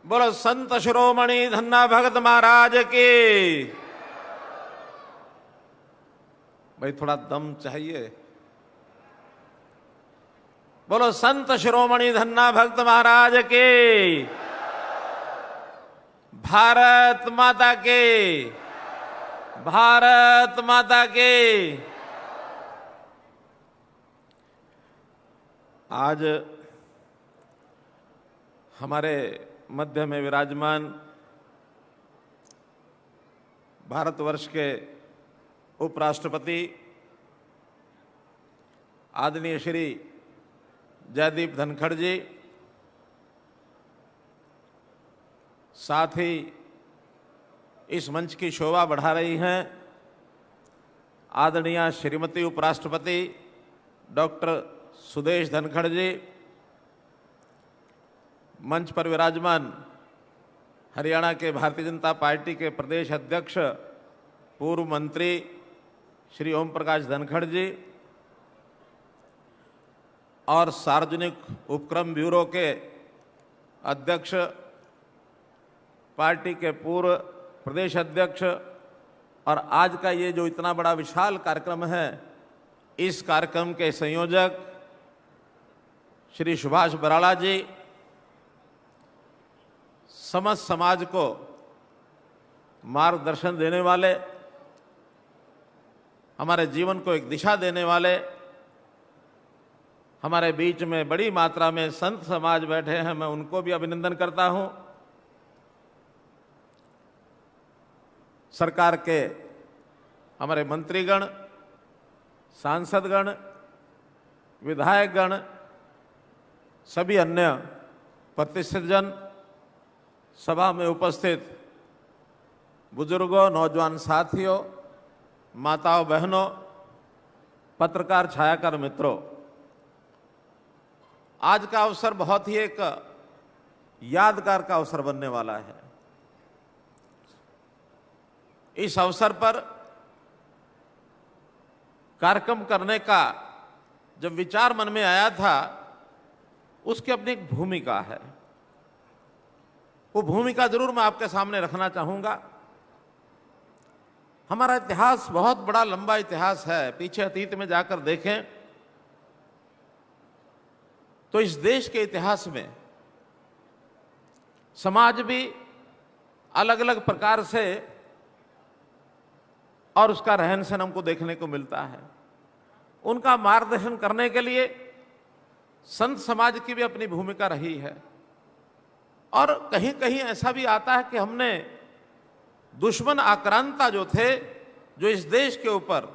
बोलो संत शिरोमणि धन्ना भगत महाराज की। भाई थोड़ा दम चाहिए। बोलो संत शिरोमणि धन्ना भगत महाराज के। भारत माता के, भारत माता के। आज हमारे मध्य में विराजमान भारतवर्ष के उपराष्ट्रपति आदरणीय श्री जयदीप धनखड़ जी, साथ ही इस मंच की शोभा बढ़ा रही हैं आदरणीय श्रीमती उपराष्ट्रपति डॉक्टर सुदेश धनखड़ जी, मंच पर विराजमान हरियाणा के भारतीय जनता पार्टी के प्रदेश अध्यक्ष पूर्व मंत्री श्री ओम प्रकाश धनखड़ जी और सार्वजनिक उपक्रम ब्यूरो के अध्यक्ष, पार्टी के पूर्व प्रदेश अध्यक्ष, और आज का ये जो इतना बड़ा विशाल कार्यक्रम है, इस कार्यक्रम के संयोजक श्री सुभाष बराला जी, समस्त समाज को मार्गदर्शन देने वाले, हमारे जीवन को एक दिशा देने वाले, हमारे बीच में बड़ी मात्रा में संत समाज बैठे हैं, मैं उनको भी अभिनंदन करता हूं। सरकार के हमारे मंत्रीगण, सांसदगण, विधायकगण, सभी अन्य प्रतिष्ठित जन, सभा में उपस्थित बुजुर्गों, नौजवान साथियों, माताओं, बहनों, पत्रकार, छायाकार मित्रों, आज का अवसर बहुत ही एक यादगार का अवसर बनने वाला है। इस अवसर पर कार्यक्रम करने का जब विचार मन में आया था, उसकी अपनी एक भूमिका है। वो भूमिका जरूर मैं आपके सामने रखना चाहूंगा। हमारा इतिहास बहुत बड़ा लंबा इतिहास है। पीछे अतीत में जाकर देखें तो इस देश के इतिहास में समाज भी अलग अलग प्रकार से और उसका रहन सहन हमको देखने को मिलता है। उनका मार्गदर्शन करने के लिए संत समाज की भी अपनी भूमिका रही है। और कहीं कहीं ऐसा भी आता है कि हमने दुश्मन आक्रांता जो थे, जो इस देश के ऊपर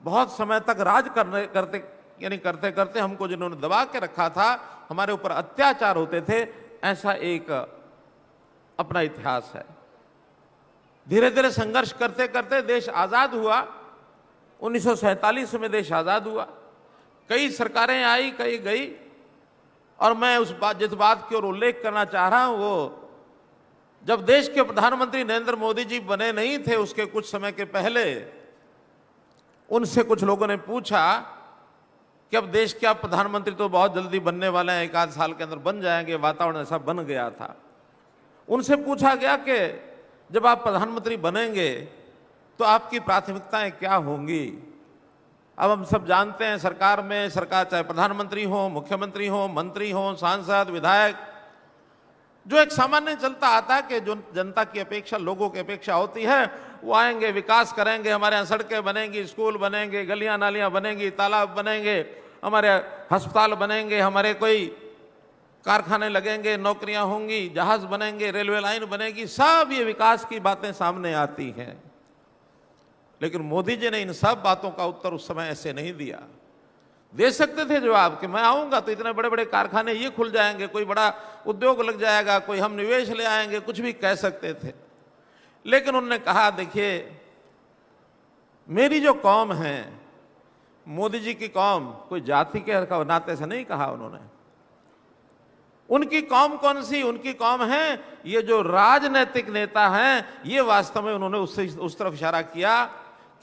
बहुत समय तक राज करते करते हमको जिन्होंने दबा के रखा था, हमारे ऊपर अत्याचार होते थे, ऐसा एक अपना इतिहास है। धीरे धीरे संघर्ष करते करते देश आजाद हुआ। 1947 में देश आजाद हुआ। कई सरकारें आई, कई गई, और मैं जिस बात की ओर उल्लेख करना चाह रहा हूं, वो जब देश के प्रधानमंत्री नरेंद्र मोदी जी बने नहीं थे, उसके कुछ समय के पहले उनसे कुछ लोगों ने पूछा कि अब देश के आप प्रधानमंत्री तो बहुत जल्दी बनने वाले हैं, एक आध साल के अंदर बन जाएंगे, वातावरण ऐसा बन गया था। उनसे पूछा गया कि जब आप प्रधानमंत्री बनेंगे तो आपकी प्राथमिकताएं क्या होंगी। अब हम सब जानते हैं, सरकार चाहे प्रधानमंत्री हो, मुख्यमंत्री हो, मंत्री हो, सांसद, विधायक, जो एक सामान्य चलता आता है कि जो जनता की अपेक्षा, लोगों की अपेक्षा होती है, वो आएंगे, विकास करेंगे, हमारे यहाँ सड़कें बनेंगी, स्कूल बनेंगे, गलियां नालियां बनेंगी, तालाब बनेंगे, हमारे अस्पताल बनेंगे, हमारे कोई कारखाने लगेंगे, नौकरियां होंगी, जहाज बनेंगे, रेलवे लाइन बनेगी, सब ये विकास की बातें सामने आती हैं। लेकिन मोदी जी ने इन सब बातों का उत्तर उस समय ऐसे नहीं दिया। दे सकते थे जवाब कि मैं आऊंगा तो इतने बड़े बड़े कारखाने ये खुल जाएंगे, कोई बड़ा उद्योग लग जाएगा, कोई हम निवेश ले आएंगे, कुछ भी कह सकते थे। लेकिन उन्होंने कहा, देखिए मेरी जो कौम है, मोदी जी की कौम, कोई जाति के नाते से नहीं कहा उन्होंने। उनकी कौम कौन सी? उनकी कौम है ये जो राजनीतिक नेता हैं। ये वास्तव में उन्होंने उस तरफ इशारा किया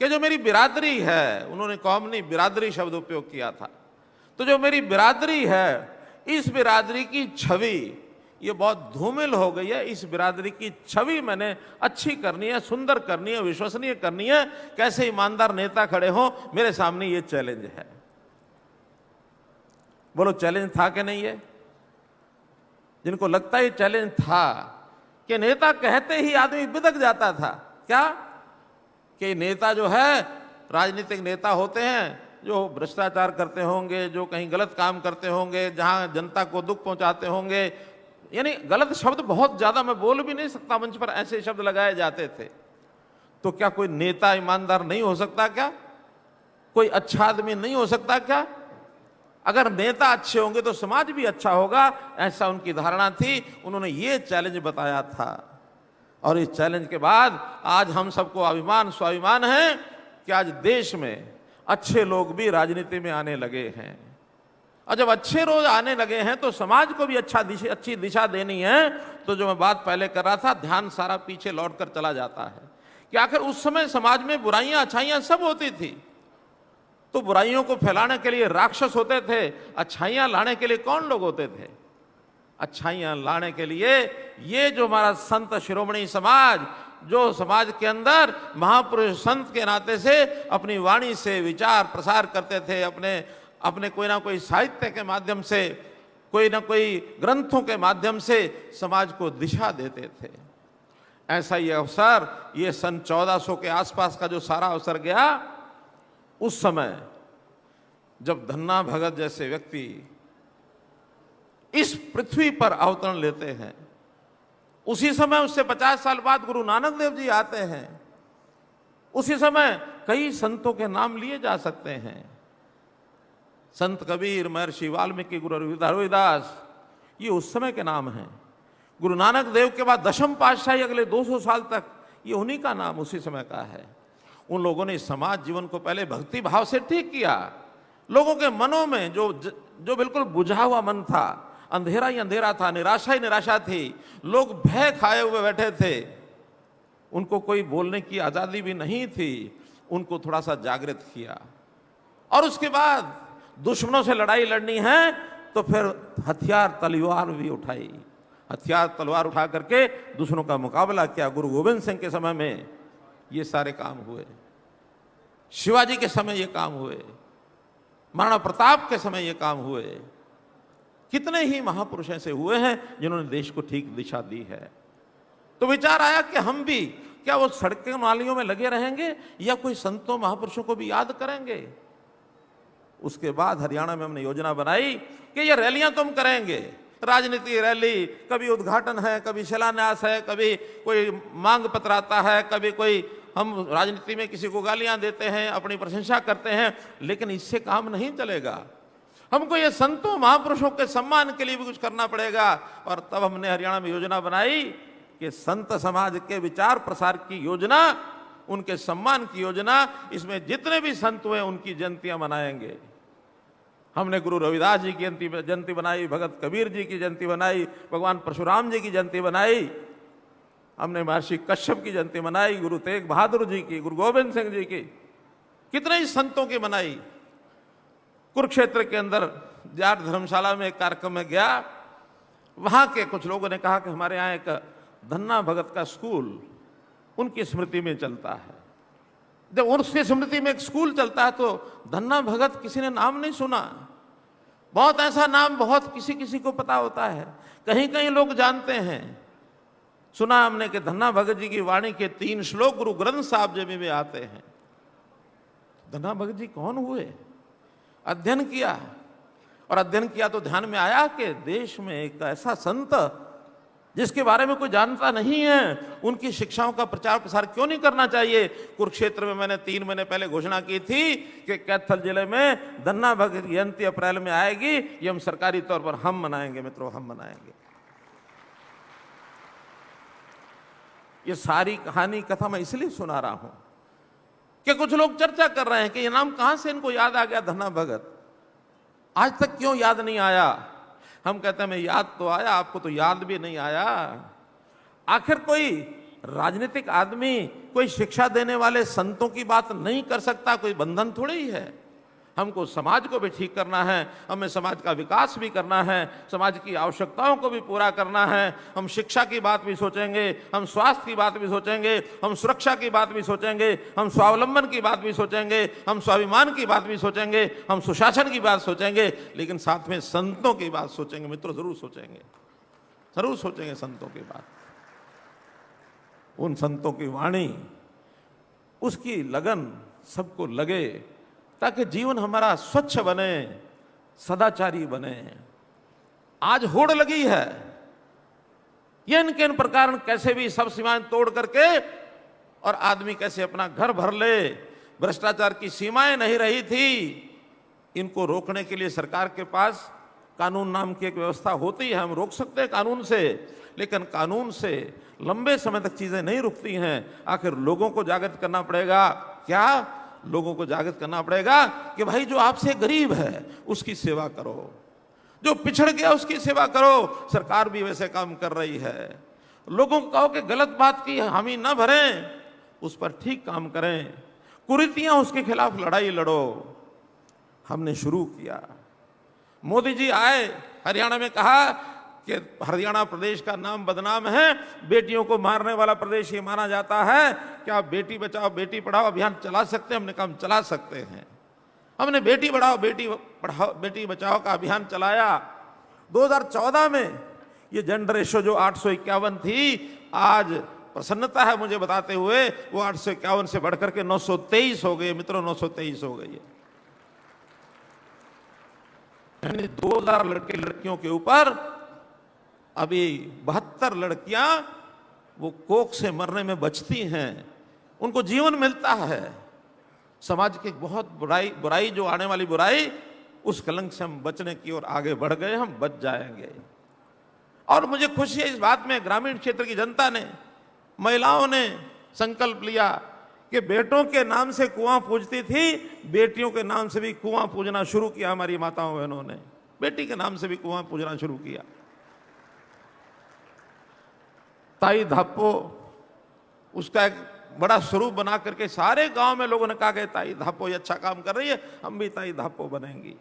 कि जो मेरी बिरादरी है, उन्होंने कौम नहीं, बिरादरी शब्द उपयोग किया था। तो जो मेरी बिरादरी है, इस बिरादरी की छवि ये बहुत धूमिल हो गई है। इस बिरादरी की छवि मैंने अच्छी करनी है, सुंदर करनी है, विश्वसनीय करनी है। कैसे ईमानदार नेता खड़े हों, मेरे सामने ये चैलेंज है। बोलो चैलेंज था कि नहीं है? जिनको लगता है चैलेंज था कि नेता कहते ही आदमी बिदक जाता था, क्या कि नेता जो है, राजनीतिक नेता होते हैं जो भ्रष्टाचार करते होंगे, जो कहीं गलत काम करते होंगे, जहां जनता को दुख पहुंचाते होंगे, यानी गलत शब्द बहुत ज्यादा मैं बोल भी नहीं सकता, मंच पर ऐसे शब्द लगाए जाते थे। तो क्या कोई नेता ईमानदार नहीं हो सकता क्या? कोई अच्छा आदमी नहीं हो सकता क्या? अगर नेता अच्छे होंगे तो समाज भी अच्छा होगा, ऐसा उनकी धारणा थी। उन्होंने ये चैलेंज बताया था और इस चैलेंज के बाद आज हम सबको अभिमान स्वाभिमान है कि आज देश में अच्छे लोग भी राजनीति में आने लगे हैं। और जब अच्छे लोग आने लगे हैं तो समाज को भी अच्छी दिशा देनी है। तो जो मैं बात पहले कर रहा था, ध्यान सारा पीछे लौटकर चला जाता है कि आखिर उस समय समाज में बुराइयां अच्छाइयां सब होती थी। तो बुराइयों को फैलाने के लिए राक्षस होते थे, अच्छाइयां लाने के लिए कौन लोग होते थे? अच्छाइयां लाने के लिए ये जो हमारा संत शिरोमणि समाज, जो समाज के अंदर महापुरुष संत के नाते से अपनी वाणी से विचार प्रसार करते थे, अपने कोई ना कोई साहित्य के माध्यम से, कोई ना कोई ग्रंथों के माध्यम से समाज को दिशा देते थे। ऐसा ही अवसर ये सन 1400 के आसपास का जो सारा अवसर गया, उस समय जब धन्ना भगत जैसे व्यक्ति इस पृथ्वी पर अवतरण लेते हैं, उसी समय उससे 50 साल बाद गुरु नानक देव जी आते हैं। उसी समय कई संतों के नाम लिए जा सकते हैं, संत कबीर, महर्षि वाल्मीकि, गुरु रविदास, ये उस समय के नाम हैं। गुरु नानक देव के बाद दशम पातशाही अगले 200 साल तक, ये उन्हीं का नाम उसी समय का है। उन लोगों ने समाज जीवन को पहले भक्ति भाव से ठीक किया। लोगों के मनों में जो बिल्कुल बुझा हुआ मन था, अंधेरा ही अंधेरा था, निराशा ही निराशा थी, लोग भय खाए हुए बैठे थे, उनको कोई बोलने की आजादी भी नहीं थी, उनको थोड़ा सा जागृत किया। और उसके बाद दुश्मनों से लड़ाई लड़नी है तो फिर हथियार तलवार भी उठाई, हथियार तलवार उठा करके दुश्मनों का मुकाबला किया। गुरु गोविंद सिंह के समय में ये सारे काम हुए, शिवाजी के समय ये काम हुए, महाराणा प्रताप के समय ये काम हुए। कितने ही महापुरुष ऐसे हुए हैं जिन्होंने देश को ठीक दिशा दी है। तो विचार आया कि हम भी क्या वो सड़कों नालियों में लगे रहेंगे या कोई संतों महापुरुषों को भी याद करेंगे। उसके बाद हरियाणा में हमने योजना बनाई कि ये रैलियां तो हम करेंगे, राजनीति रैली, कभी उद्घाटन है, कभी शिलान्यास है, कभी कोई मांग पत्र आता है, कभी कोई हम राजनीति में किसी को गालियां देते हैं, अपनी प्रशंसा करते हैं, लेकिन इससे काम नहीं चलेगा। हमको ये संतों महापुरुषों के सम्मान के लिए भी कुछ करना पड़ेगा। और तब हमने हरियाणा में योजना बनाई कि संत समाज के विचार प्रसार की योजना, उनके सम्मान की योजना, इसमें जितने भी संत हुए उनकी जयंतियां मनाएंगे। हमने गुरु रविदास जी की जयंती बनाई, भगत कबीर जी की जयंती बनाई, भगवान परशुराम जी की जयंती बनाई, हमने महर्षि कश्यप की जयंती मनाई, गुरु तेग बहादुर जी की, गुरु गोविंद सिंह जी की, कितने ही संतों की मनाई। कुरुक्षेत्र के अंदर जाट धर्मशाला में एक कार्यक्रम में गया, वहां के कुछ लोगों ने कहा कि हमारे यहाँ एक धन्ना भगत का स्कूल उनकी स्मृति में चलता है। जब उसकी स्मृति में एक स्कूल चलता है तो धन्ना भगत किसी ने नाम नहीं सुना। बहुत ऐसा नाम बहुत किसी किसी को पता होता है, कहीं कहीं लोग जानते हैं। सुना हमने कि धन्ना भगत जी की वाणी के 3 श्लोक गुरु ग्रंथ साहब जी में आते हैं। धन्ना भगत जी कौन हुए? अध्ययन किया, और अध्ययन किया तो ध्यान में आया कि देश में एक ऐसा संत जिसके बारे में कोई जानता नहीं है, उनकी शिक्षाओं का प्रचार प्रसार क्यों नहीं करना चाहिए। कुरुक्षेत्र में मैंने 3 महीने पहले घोषणा की थी कि कैथल जिले में धन्ना भगत जयंती अप्रैल में आएगी, ये हम सरकारी तौर पर हम मनाएंगे मित्रों, हम मनाएंगे। ये सारी कहानी कथा मैं इसलिए सुना रहा हूं कि कुछ लोग चर्चा कर रहे हैं कि ये नाम कहां से इनको याद आ गया, धन्ना भगत, आज तक क्यों याद नहीं आया। हम कहते हैं मैं याद तो आया, आपको तो याद भी नहीं आया। आखिर कोई राजनीतिक आदमी कोई शिक्षा देने वाले संतों की बात नहीं कर सकता, कोई बंधन थोड़ी ही है। हमको समाज को भी ठीक करना है, हमें समाज का विकास भी करना है, समाज की आवश्यकताओं को भी पूरा करना है। हम शिक्षा की बात भी सोचेंगे, हम स्वास्थ्य की बात भी सोचेंगे, हम सुरक्षा की बात भी सोचेंगे, हम स्वावलंबन की बात भी सोचेंगे, हम स्वाभिमान की बात भी सोचेंगे, हम सुशासन की बात सोचेंगे, लेकिन साथ में संतों की बात सोचेंगे। मित्रों, जरूर सोचेंगे, जरूर सोचेंगे संतों की बात। उन संतों की वाणी, उसकी लगन सबको लगे, ताकि जीवन हमारा स्वच्छ बने, सदाचारी बने। आज होड़ लगी है, ये इनके इन प्रकार कैसे भी सब सीमाएं तोड़ करके और आदमी कैसे अपना घर भर ले। भ्रष्टाचार की सीमाएं नहीं रही थी, इनको रोकने के लिए सरकार के पास कानून नाम की एक व्यवस्था होती है। हम रोक सकते हैं कानून से, लेकिन कानून से लंबे समय तक चीजें नहीं रुकती हैं। आखिर लोगों को जागृत करना पड़ेगा। क्या लोगों को जागृत करना पड़ेगा कि भाई जो आपसे गरीब है उसकी सेवा करो, जो पिछड़ गया उसकी सेवा करो। सरकार भी वैसे काम कर रही है। लोगों को कहो कि गलत बात की हामी न भरें, उस पर ठीक काम करें, कुरीतियां उसके खिलाफ लड़ाई लड़ो। हमने शुरू किया। मोदी जी आए, हरियाणा में कहा कि हरियाणा प्रदेश का नाम बदनाम है, बेटियों को मारने वाला प्रदेश ये माना जाता है। क्या आप बेटी बचाओ बेटी पढ़ाओ अभियान चला सकते हैं? हमने कहा हम चला सकते हैं। हमने बेटी बढ़ाओ बेटी पढ़ाओ बेटी बचाओ का अभियान चलाया। 2014 में ये जेंडर रेशो जो 851 थी, आज प्रसन्नता है मुझे बताते हुए वो 851 से बढ़कर के 923 हो गई। मित्रों, 923 हो गई है। 2000 लड़के लड़कियों के ऊपर अभी 72 लड़कियां वो कोख से मरने में बचती हैं, उनको जीवन मिलता है। समाज की बहुत बुराई जो आने वाली बुराई, उस कलंक से हम बचने की ओर आगे बढ़ गए, हम बच जाएंगे। और मुझे खुशी है इस बात में, ग्रामीण क्षेत्र की जनता ने, महिलाओं ने संकल्प लिया कि बेटों के नाम से कुआं पूजती थी, बेटियों के नाम से भी कुआं पूजना शुरू किया। हमारी माताओं बहनों ने बेटी के नाम से भी कुआं पूजना शुरू किया। ताई धापो उसका एक बड़ा स्वरूप बना करके सारे गांव में लोगों ने कहा कि ताई धापो ये अच्छा काम कर रही है, हम भी ताई धापो बनेंगी।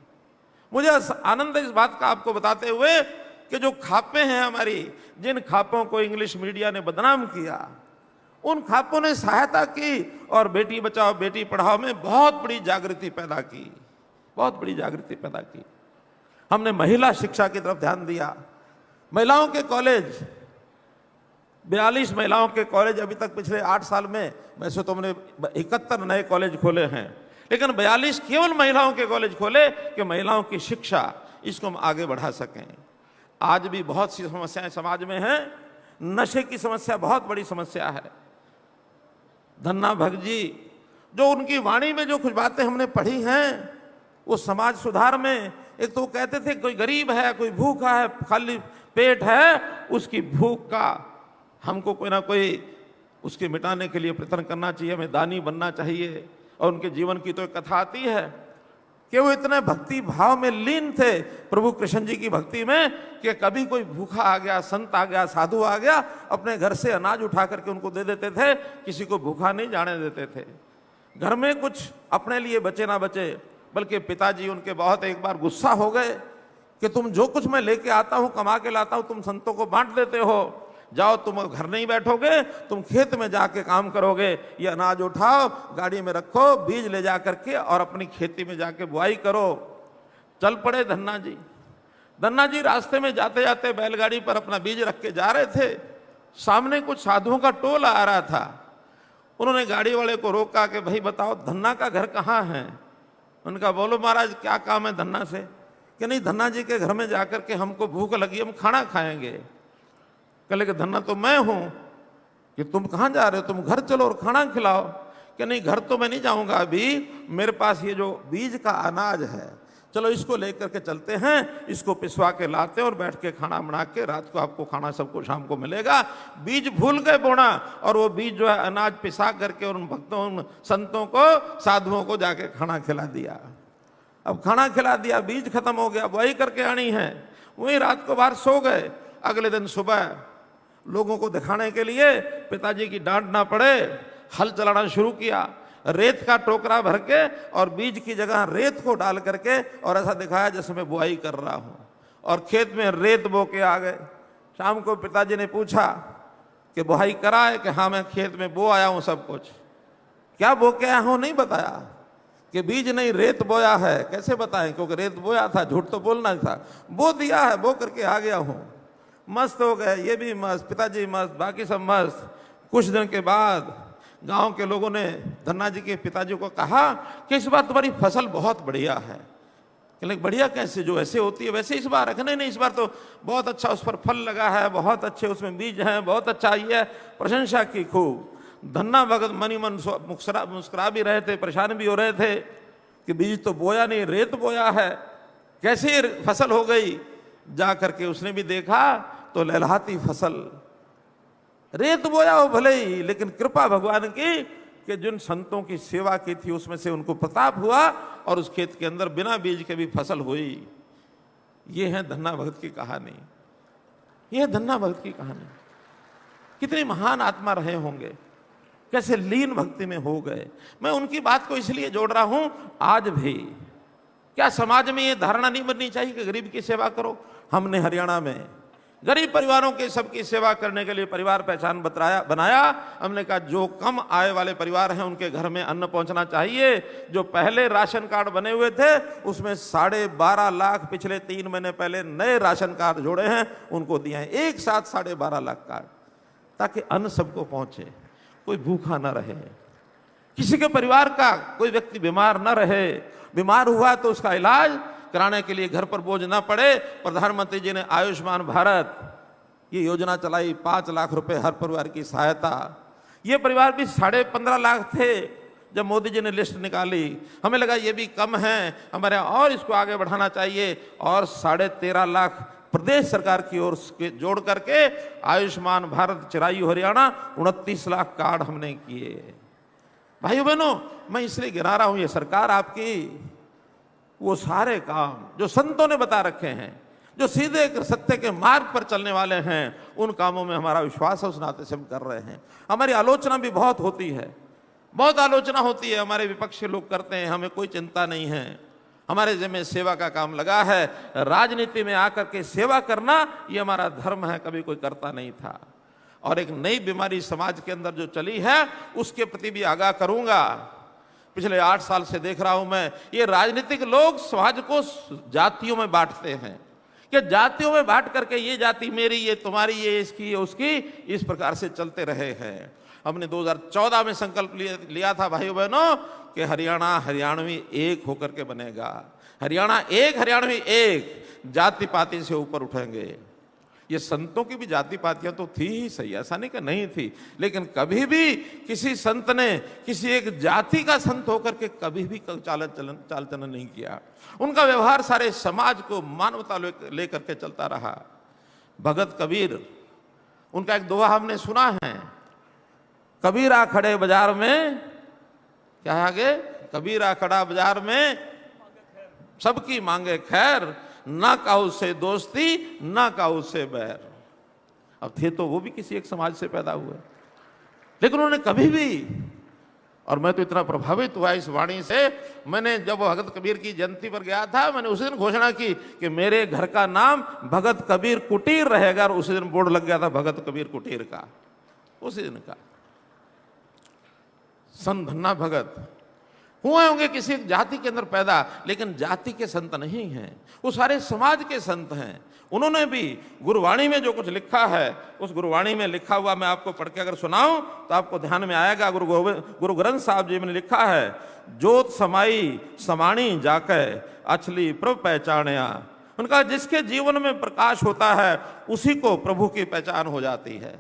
मुझे आनंद है इस बात का आपको बताते हुए कि जो खापें हैं हमारी, जिन खापों को इंग्लिश मीडिया ने बदनाम किया, उन खापों ने सहायता की और बेटी बचाओ बेटी पढ़ाओ में बहुत बड़ी जागृति पैदा की, बहुत बड़ी जागृति पैदा की। हमने महिला शिक्षा की तरफ ध्यान दिया। महिलाओं के कॉलेज, 42 महिलाओं के कॉलेज अभी तक पिछले 8 साल में, वैसे तो हमने 71 नए कॉलेज खोले हैं, लेकिन 42 केवल महिलाओं के कॉलेज खोले कि महिलाओं की शिक्षा इसको हम आगे बढ़ा सकें। आज भी बहुत सी समस्याएं समाज में हैं। नशे की समस्या बहुत बड़ी समस्या है। धन्ना भगत जी, जो उनकी वाणी में जो कुछ बातें हमने पढ़ी हैं, वो समाज सुधार में, एक तो वो कहते थे कोई गरीब है, कोई भूखा है, खाली पेट है, उसकी भूख का हमको कोई ना कोई उसके मिटाने के लिए प्रयत्न करना चाहिए, हमें दानी बनना चाहिए। और उनके जीवन की तो एक कथा आती है कि वो इतने भक्ति भाव में लीन थे प्रभु कृष्ण जी की भक्ति में कि कभी कोई भूखा आ गया, संत आ गया, साधु आ गया, अपने घर से अनाज उठा करके उनको दे देते थे, किसी को भूखा नहीं जाने देते थे। घर में कुछ अपने लिए बचे ना बचे, बल्कि पिताजी उनके बहुत एक बार गुस्सा हो गए कि तुम जो कुछ मैं लेके आता हूं, कमा के लाता हूं, तुम संतों को बांट देते हो। जाओ, तुम घर नहीं बैठोगे, तुम खेत में जाके काम करोगे। ये अनाज उठाओ, गाड़ी में रखो, बीज ले जा करके और अपनी खेती में जाके बुआई करो। चल पड़े धन्ना जी। धन्ना जी रास्ते में जाते जाते बैलगाड़ी पर अपना बीज रख के जा रहे थे। सामने कुछ साधुओं का टोला आ रहा था। उन्होंने गाड़ी वाले को रोका कि भाई बताओ धन्ना का घर कहाँ है? उनका बोलो महाराज क्या काम है धन्ना से? कि नहीं, धन्ना जी के घर में जाकर के हमको भूख लगी, हम खाना खाएंगे। कहले कि धन्ना तो मैं हूं, कि तुम कहाँ जा रहे हो? तुम घर चलो और खाना खिलाओ। कि नहीं, घर तो मैं नहीं जाऊंगा, अभी मेरे पास ये जो बीज का अनाज है, चलो इसको लेकर के चलते हैं, इसको पिसवा के लाते हैं और बैठ के खाना बना के रात को आपको खाना सबको शाम को मिलेगा। बीज भूल गए बोना, और वो बीज जो है अनाज पिसा करके उन भक्तों, उन संतों को, साधुओं को जाके खाना खिला दिया। अब खाना खिला दिया, बीज खत्म हो गया, वही करके आनी है। वही रात को बाहर सो गए। अगले दिन सुबह लोगों को दिखाने के लिए पिताजी की डांट ना पड़े, हल चलाना शुरू किया। रेत का टोकरा भर के और बीज की जगह रेत को डाल करके और ऐसा दिखाया जैसे मैं बुआई कर रहा हूं, और खेत में रेत बो के आ गए। शाम को पिताजी ने पूछा कि बुआई करा है? कि हाँ, मैं खेत में बो आया हूं सब कुछ। क्या बो के आया हूं? नहीं बताया। कि बीज नहीं, रेत बोया है। कैसे बताएं? क्योंकि रेत बोया था, झूठ तो बोलना था। बो दिया है, बो करके आ गया हूं। मस्त हो गए, ये भी मस्त, पिताजी मस्त, बाकी सब मस्त। कुछ दिन के बाद गांव के लोगों ने धन्ना जी के पिताजी को कहा कि इस बार तुम्हारी फसल बहुत बढ़िया है। लेकिन बढ़िया कैसे? जो ऐसे होती है वैसे इस बार रखने नहीं, इस बार तो बहुत अच्छा उस पर फल लगा है, बहुत अच्छे उसमें बीज हैं, बहुत अच्छा ये है। प्रशंसा की खूब। धन्ना भगत मनी मन मुस्कुरा भी रहे थे, परेशान भी हो रहे थे कि बीज तो बोया नहीं, रेत बोया है, कैसे फसल हो गई। जा करके उसने भी देखा तो लहलहाती फसल। रेत बोया हो भले ही, लेकिन कृपा भगवान की कि जिन संतों की सेवा की थी उसमें से उनको प्रताप हुआ और उस खेत के अंदर बिना बीज के भी फसल हुई। ये है धन्ना भगत की कहानी। ये है धन्ना भगत की कहानी। कितनी महान आत्मा रहे होंगे, कैसे लीन भक्ति में हो गए। मैं उनकी बात को इसलिए जोड़ रहा हूं, आज भी क्या समाज में ये धारणा नहीं बननी चाहिए कि गरीब की सेवा करो। हमने हरियाणा में गरीब परिवारों के सबकी सेवा करने के लिए परिवार पहचान बनाया। हमने कहा जो कम आय वाले परिवार हैं उनके घर में अन्न पहुंचना चाहिए। जो पहले राशन कार्ड बने हुए थे उसमें 12.5 लाख पिछले 3 महीने पहले नए राशन कार्ड जोड़े हैं, उनको दिए हैं। एक साथ 12.5 लाख कार्ड, ताकि अन्न सबको पहुंचे, कोई भूखा न रहे, किसी के परिवार का कोई व्यक्ति बीमार न रहे। बीमार हुआ तो उसका इलाज कराने के लिए घर पर बोझ ना पड़े। प्रधानमंत्री जी ने आयुष्मान भारत ये योजना चलाई, 5 लाख रुपए हर परिवार की सहायता। ये परिवार भी 15.5 लाख थे जब मोदी जी ने लिस्ट निकाली। हमें लगा ये भी कम है, हमारे और इसको आगे बढ़ाना चाहिए, और 13.5 लाख प्रदेश सरकार की ओर से जोड़ करके आयुष्मान भारत चिरायु हरियाणा 29 लाख कार्ड हमने किए। भाइयों बहनों, मैं इसलिए गिरा रहा हूं, ये सरकार आपकी वो सारे काम जो संतों ने बता रखे हैं, जो सीधे सत्य के मार्ग पर चलने वाले हैं, उन कामों में हमारा विश्वास है, उस नाते से हम कर रहे हैं। हमारी आलोचना भी बहुत होती है, बहुत आलोचना होती है, हमारे विपक्ष के लोग करते हैं, हमें कोई चिंता नहीं है। हमारे जिम्मे सेवा का काम लगा है। राजनीति में आकर के सेवा करना ये हमारा धर्म है, कभी कोई करता नहीं था। और एक नई बीमारी समाज के अंदर जो चली है उसके प्रति भी आगाह करूंगा। पिछले 8 साल से देख रहा हूं मैं, ये राजनीतिक लोग समाज को जातियों में बांटते हैं कि जातियों में बांट करके ये जाति मेरी, ये तुम्हारी, ये इसकी, ये उसकी, इस प्रकार से चलते रहे हैं। हमने 2014 में संकल्प लिया था भाइयों बहनों कि हरियाणा हरियाणवी एक होकर के बनेगा। हरियाणा एक, हरियाणवी एक, जाति पाति से ऊपर उठेंगे। ये संतों की भी जाति पातियां तो थी ही सही, ऐसा नहीं कि नहीं थी, लेकिन कभी भी किसी संत ने किसी एक जाति का संत होकर के कभी भी चाल चलन नहीं किया। उनका व्यवहार सारे समाज को मानवता लेकर के चलता रहा। भगत कबीर, उनका एक दोहा हमने सुना है, कबीरा खड़े बाजार में, क्या है आगे, कबीरा खड़ा बाजार में सबकी मांगे खैर, ना काऊ से दोस्ती ना काऊ से बैर। अब थे तो वो भी किसी एक समाज से पैदा हुए, लेकिन उन्होंने कभी भी, और मैं तो इतना प्रभावित हुआ इस वाणी से, मैंने जब भगत कबीर की जयंती पर गया था, मैंने उसी दिन घोषणा की कि मेरे घर का नाम भगत कबीर कुटीर रहेगा, और उसी दिन बोर्ड लग गया था भगत कबीर कुटीर का, उसी दिन का। संत धन्ना भगत हुए होंगे किसी जाति के अंदर पैदा, लेकिन जाति के संत नहीं हैं, वो सारे समाज के संत हैं। उन्होंने भी गुरुवाणी में जो कुछ लिखा है, उस गुरुवाणी में लिखा हुआ मैं आपको पढ़ के अगर सुनाऊं तो आपको ध्यान में आएगा। गुरु ग्रंथ साहब जी ने लिखा है, जोत समाई समाणी जाके अछली प्रभु पहचानया। उनका जिसके जीवन में प्रकाश होता है उसी को प्रभु की पहचान हो जाती है,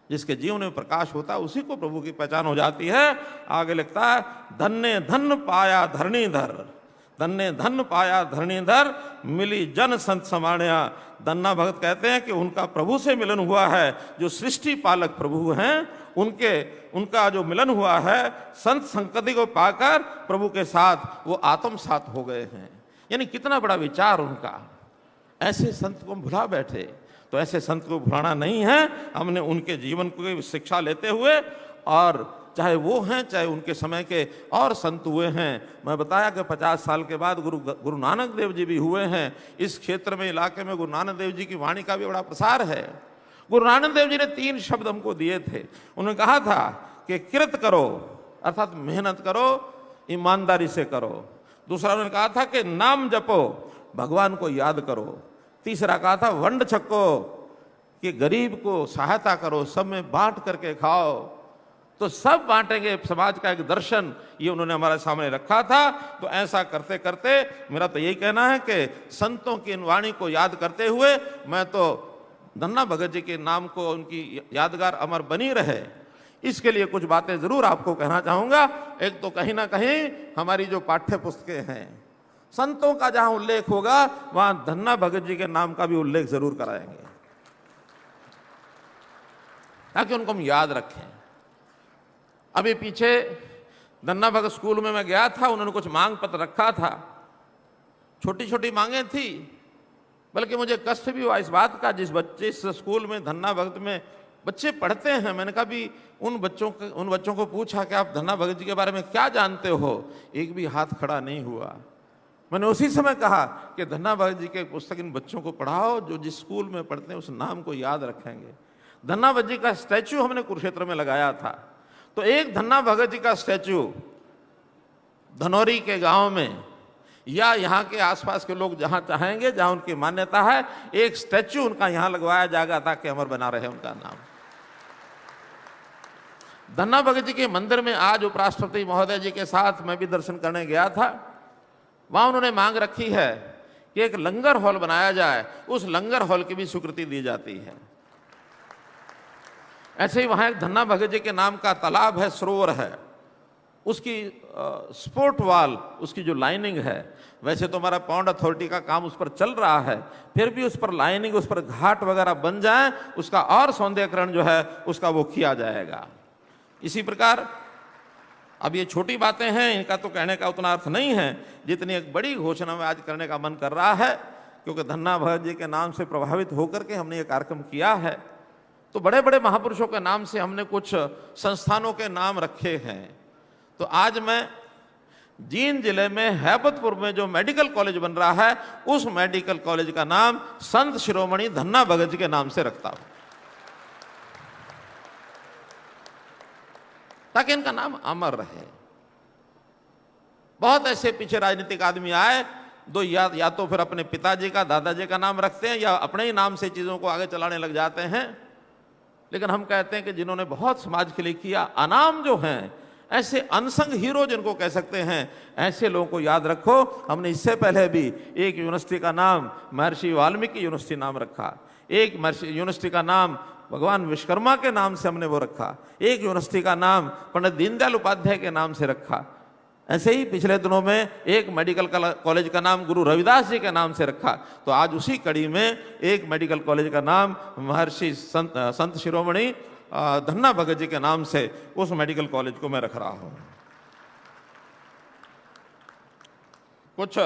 जिसके जीवन में प्रकाश होता है उसी को प्रभु की पहचान हो जाती है। आगे लिखता है, धन्य धन पाया धरणीधर, धन्य धन पाया धरणीधर, मिली जन संत समाण्या। धन्ना भगत कहते हैं कि उनका प्रभु से मिलन हुआ है, जो सृष्टि पालक प्रभु हैं, उनका जो मिलन हुआ है, संत संगति को पाकर प्रभु के साथ वो आत्मसात हो गए हैं। यानी कितना बड़ा विचार उनका। ऐसे संत को भुला बैठे, तो ऐसे संत को भुलाना नहीं है। हमने उनके जीवन को शिक्षा लेते हुए और चाहे वो हैं चाहे उनके समय के और संत हुए हैं। मैं बताया कि 50 साल के बाद गुरु नानक देव जी भी हुए हैं। इस क्षेत्र में, इलाके में गुरु नानक देव जी की वाणी का भी बड़ा प्रसार है। गुरु नानक देव जी ने 3 शब्द हमको दिए थे। उन्होंने कहा था कि कृत करो, अर्थात मेहनत करो, ईमानदारी से करो। दूसरा उन्होंने कहा था कि नाम जपो, भगवान को याद करो। तीसरा कहा था वंड छको, कि गरीब को सहायता करो, सब में बांट करके खाओ। तो सब बांटेंगे, समाज का एक दर्शन ये उन्होंने हमारे सामने रखा था। तो ऐसा करते करते मेरा तो यही कहना है कि संतों की इन वाणी को याद करते हुए मैं तो धन्ना भगत जी के नाम को, उनकी यादगार अमर बनी रहे, इसके लिए कुछ बातें जरूर आपको कहना चाहूंगा। एक तो कहीं ना कहीं हमारी जो पाठ्य पुस्तकें हैं, संतों का जहां उल्लेख होगा वहां धन्ना भगत जी के नाम का भी उल्लेख जरूर कराएंगे, ताकि उनको हम याद रखें। अभी पीछे धन्ना भगत स्कूल में मैं गया था, उन्होंने कुछ मांग पत्र रखा था। छोटी छोटी मांगे थी, बल्कि मुझे कष्ट भी हुआ इस बात का, जिस स्कूल में धन्ना भगत में बच्चे पढ़ते हैं, मैंने कहा भी उन बच्चों को पूछा कि आप धन्ना भगत जी के बारे में क्या जानते हो, एक भी हाथ खड़ा नहीं हुआ। मैंने उसी समय कहा कि धन्ना भगत जी के पुस्तक इन बच्चों को पढ़ाओ, जो जिस स्कूल में पढ़ते हैं उस नाम को याद रखेंगे। धन्ना भगत जी का स्टैच्यू हमने कुरुक्षेत्र में लगाया था, तो एक धन्ना भगत जी का स्टैच्यू धनौरी के गांव में या यहाँ के आसपास के लोग जहां चाहेंगे, जहां उनकी मान्यता है, एक स्टैच्यू उनका यहां लगवाया जाएगा ताकि अमर बना रहे उनका नाम। धन्ना भगत जी के मंदिर में आज उपराष्ट्रपति महोदय जी के साथ मैं भी दर्शन करने गया था। वहां उन्होंने मांग रखी है कि एक लंगर हॉल बनाया जाए, उस लंगर हॉल की भी स्वीकृति दी जाती है। ऐसे ही वहां एक धन्ना भगत जी के नाम का तालाब है, सरोवर है, उसकी स्पोर्ट वाल, उसकी जो लाइनिंग है, वैसे तो हमारा पौंड अथॉरिटी का काम उस पर चल रहा है, फिर भी उस पर लाइनिंग, उस पर घाट वगैरह बन जाए, उसका और सौंदर्यकरण जो है उसका वो किया जाएगा। इसी प्रकार अब ये छोटी बातें हैं, इनका तो कहने का उतना अर्थ नहीं है जितनी एक बड़ी घोषणा में आज करने का मन कर रहा है, क्योंकि धन्ना भगत जी के नाम से प्रभावित होकर के हमने ये कार्यक्रम किया है। तो बड़े बड़े महापुरुषों के नाम से हमने कुछ संस्थानों के नाम रखे हैं। तो आज मैं जींद जिले में हैबतपुर में जो मेडिकल कॉलेज बन रहा है, उस मेडिकल कॉलेज का नाम संत शिरोमणि धन्ना भगत जी के नाम से रखता हूं, ताकि इनका नाम अमर रहे। बहुत ऐसे पीछे राजनीतिक आदमी आए, दो या तो फिर अपने पिताजी का, दादाजी का नाम रखते हैं, या अपने ही नाम से चीजों को आगे चलाने लग जाते हैं। लेकिन हम कहते हैं कि जिन्होंने बहुत समाज के लिए किया, अनाम जो हैं, ऐसे अनसंग हीरो जिनको कह सकते हैं, ऐसे लोगों को याद रखो। हमने इससे पहले भी एक यूनिवर्सिटी का नाम महर्षि वाल्मीकि यूनिवर्सिटी नाम रखा, एक यूनिवर्सिटी का नाम भगवान विश्वकर्मा के नाम से हमने वो रखा, एक यूनिवर्सिटी का नाम पंडित दीनदयाल उपाध्याय के नाम से रखा। ऐसे ही पिछले दिनों में एक मेडिकल कॉलेज का नाम गुरु रविदास जी के नाम से रखा। तो आज उसी कड़ी में एक मेडिकल कॉलेज का नाम महर्षि संत शिरोमणि धन्ना भगत जी के नाम से उस मेडिकल कॉलेज को मैं रख रहा हूं। कुछ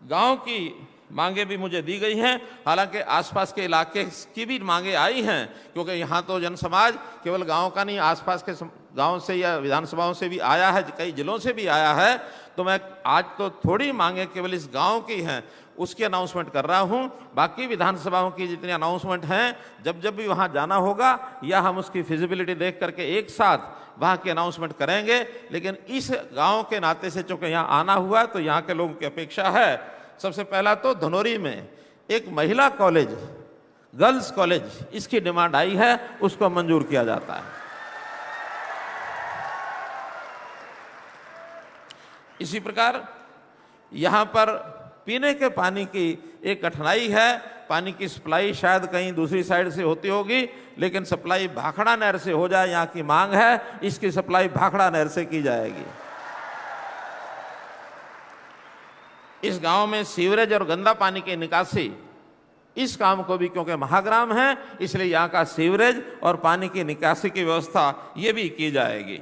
गांव की मांगे भी मुझे दी गई हैं, हालांकि आसपास के इलाके की भी मांगे आई हैं, क्योंकि यहाँ तो जन समाज केवल गांव का नहीं, आसपास के गांव से या विधानसभाओं से भी आया है, कई जिलों से भी आया है। तो मैं आज तो थोड़ी मांगे केवल इस गांव की हैं, उसकी अनाउंसमेंट कर रहा हूं। बाकी विधानसभाओं की जितनी अनाउंसमेंट हैं, जब जब भी वहां जाना होगा या हम उसकी फिजिबिलिटी देख करके एक साथ वहां की अनाउंसमेंट करेंगे। लेकिन इस गांव के नाते से चूंकि यहाँ आना हुआ, तो यहाँ के लोगों की अपेक्षा है, सबसे पहला तो धनौरी में एक महिला कॉलेज, गर्ल्स कॉलेज, इसकी डिमांड आई है, उसको मंजूर किया जाता है। इसी प्रकार यहां पर पीने के पानी की एक कठिनाई है। पानी की सप्लाई शायद कहीं दूसरी साइड से होती होगी, लेकिन सप्लाई भाखड़ा नहर से हो जाए, यहाँ की मांग है, इसकी सप्लाई भाखड़ा नहर से की जाएगी। इस गांव में सीवरेज और गंदा पानी की निकासी, इस काम को भी, क्योंकि महाग्राम है, इसलिए यहाँ का सीवरेज और पानी की निकासी की व्यवस्था ये भी की जाएगी।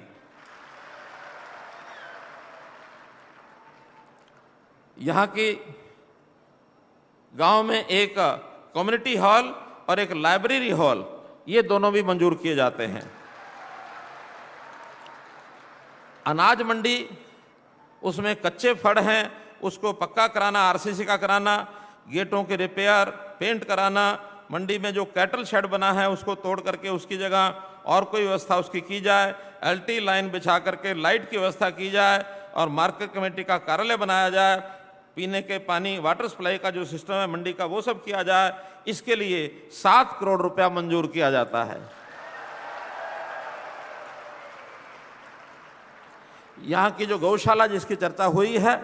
यहाँ की गांव में एक कम्युनिटी हॉल और एक लाइब्रेरी हॉल, ये दोनों भी मंजूर किए जाते हैं। अनाज मंडी, उसमें कच्चे फड़ हैं, उसको पक्का कराना, आरसीसी का कराना, गेटों के रिपेयर, पेंट कराना, मंडी में जो कैटल शेड बना है उसको तोड़ करके उसकी जगह और कोई व्यवस्था उसकी की जाए, एलटी लाइन बिछा करके लाइट की व्यवस्था की जाए और मार्केट कमेटी का कार्यालय बनाया जाए, पीने के पानी वाटर सप्लाई का जो सिस्टम है मंडी का वो सब किया जाए। इसके लिए 7 करोड़ रुपया मंजूर किया जाता है। यहाँ की जो गौशाला जिसकी चर्चा हुई है,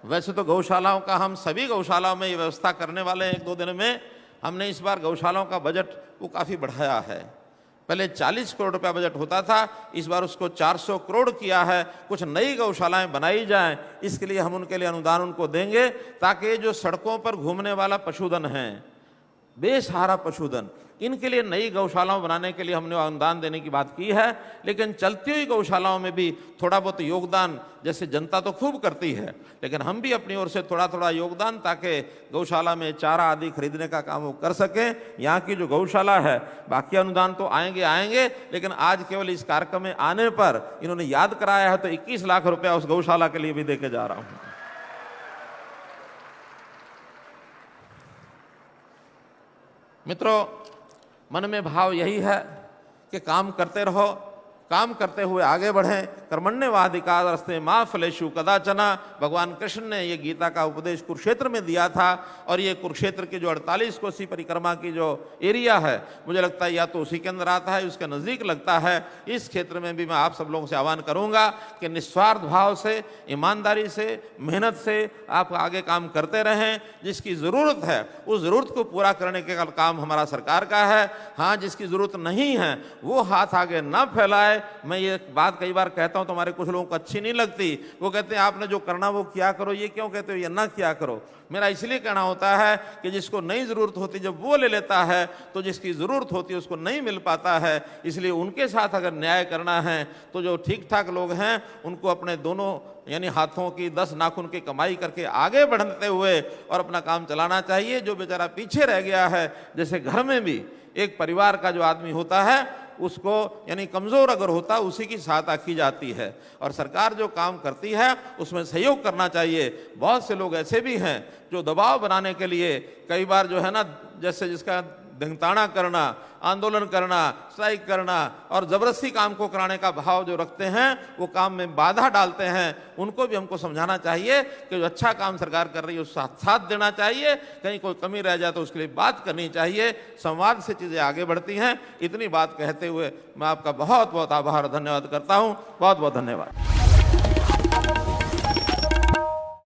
वैसे तो गौशालाओं का हम सभी गौशालाओं में ये व्यवस्था करने वाले हैं। 1-2 दिन में हमने इस बार गौशालाओं का बजट वो काफ़ी बढ़ाया है। पहले 40 करोड़ रुपया बजट होता था, इस बार उसको 400 करोड़ किया है। कुछ नई गौशालाएं बनाई जाएं, इसके लिए हम उनके लिए अनुदान उनको देंगे, ताकि जो सड़कों पर घूमने वाला पशुधन है, बेसहारा पशुधन, इनके लिए नई गौशालाओं बनाने के लिए हमने अनुदान देने की बात की है। लेकिन चलती हुई गौशालाओं में भी थोड़ा बहुत योगदान, जैसे जनता तो खूब करती है, लेकिन हम भी अपनी ओर से थोड़ा थोड़ा योगदान, ताकि गौशाला में चारा आदि खरीदने का काम वो कर सकें। यहाँ की जो गौशाला है, बाकी अनुदान तो आएंगे, लेकिन आज केवल इस कार्यक्रम में आने पर इन्होंने याद कराया है, तो 21 लाख रुपया उस गौशाला के लिए भी देके जा रहा हूँ। मित्रों, मन में भाव यही है कि काम करते रहो, काम करते हुए आगे बढ़ें। कर्मण्येवाधिकारस्ते मा फलेषु कदाचन, भगवान कृष्ण ने ये गीता का उपदेश कुरुक्षेत्र में दिया था। और ये कुरुक्षेत्र की जो 48 कोसी परिक्रमा की जो एरिया है, मुझे लगता है या तो उसी के अंदर आता है, उसके नज़दीक लगता है। इस क्षेत्र में भी मैं आप सब लोगों से आह्वान करूंगा कि निस्वार्थ भाव से, ईमानदारी से, मेहनत से आप आगे काम करते रहें। जिसकी ज़रूरत है उस ज़रूरत को पूरा करने का काम हमारा सरकार का है। हाँ, जिसकी ज़रूरत नहीं है वो हाथ आगे ना फैलाए। मैं ये बात कई बार कहता हूं तो हमारे कुछ लोगों को अच्छी नहीं लगती। वो कहते हैं आपने जो करना वो किया करो, ये क्यों कहते हो, ये ना किया करो। मेरा इसलिए कहना होता है कि जिसको नहीं ज़रूरत होती जब वो ले लेता है, तो जिसकी ज़रूरत होती है उसको नहीं मिल पाता है। इसलिए उनके साथ अगर न्याय करना है तो जो ठीक ठाक लोग हैं उनको अपने दोनों यानी हाथों की 10 नाखून की कमाई करके आगे बढ़ते हुए और अपना काम चलाना चाहिए। जो बेचारा पीछे रह गया है, जैसे घर में भी एक परिवार का जो आदमी होता है उसको यानी कमज़ोर अगर होता उसी की सहायता की जाती है। और सरकार जो काम करती है उसमें सहयोग करना चाहिए। बहुत से लोग ऐसे भी हैं जो दबाव बनाने के लिए कई बार जो है ना, जैसे जिसका धंगताना करना, आंदोलन करना, स्ट्राइक करना और ज़बरदस्ती काम को कराने का भाव जो रखते हैं, वो काम में बाधा डालते हैं। उनको भी हमको समझाना चाहिए कि जो अच्छा काम सरकार कर रही है उसका साथ देना चाहिए। कहीं कोई कमी रह जाए तो उसके लिए बात करनी चाहिए। संवाद से चीज़ें आगे बढ़ती हैं। इतनी बात कहते हुए मैं आपका बहुत बहुत आभार, धन्यवाद करता हूँ। बहुत बहुत धन्यवाद।